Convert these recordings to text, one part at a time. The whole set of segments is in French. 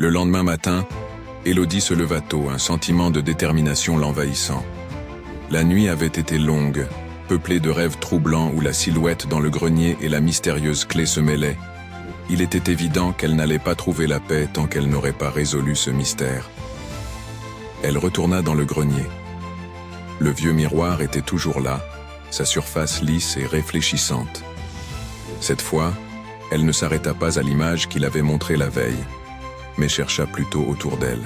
Le lendemain matin, Élodie se leva tôt, un sentiment de détermination l'envahissant. La nuit avait été longue, peuplée de rêves troublants où la silhouette dans le grenier et la mystérieuse clé se mêlaient. Il était évident qu'elle n'allait pas trouver la paix tant qu'elle n'aurait pas résolu ce mystère. Elle retourna dans le grenier. Le vieux miroir était toujours là, sa surface lisse et réfléchissante. Cette fois, elle ne s'arrêta pas à l'image qu'il avait montrée la veille, mais chercha plutôt autour d'elle.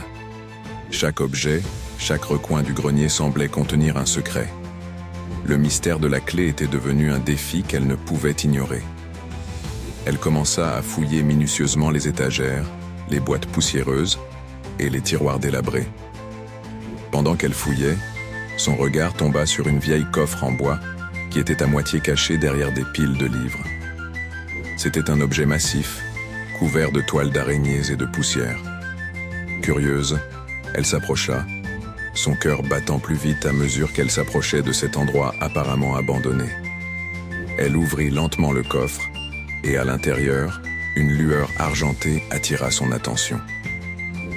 Chaque objet, chaque recoin du grenier semblait contenir un secret. Le mystère de la clé était devenu un défi qu'elle ne pouvait ignorer. Elle commença à fouiller minutieusement les étagères, les boîtes poussiéreuses et les tiroirs délabrés. Pendant qu'elle fouillait, son regard tomba sur une vieille coffre en bois qui était à moitié cachée derrière des piles de livres. C'était un objet massif, couvert de toiles d'araignées et de poussière. Curieuse, elle s'approcha, son cœur battant plus vite à mesure qu'elle s'approchait de cet endroit apparemment abandonné. Elle ouvrit lentement le coffre, et à l'intérieur, une lueur argentée attira son attention.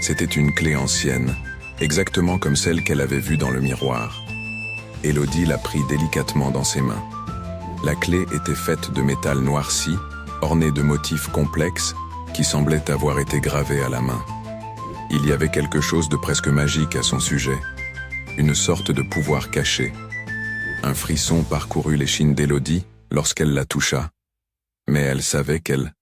C'était une clé ancienne, exactement comme celle qu'elle avait vue dans le miroir. Élodie la prit délicatement dans ses mains. La clé était faite de métal noirci, ornée de motifs complexes qui semblaient avoir été gravés à la main. Il y avait quelque chose de presque magique à son sujet, une sorte de pouvoir caché. Un frisson parcourut l'échine d'Élodie lorsqu'elle la toucha, mais elle savait qu'elle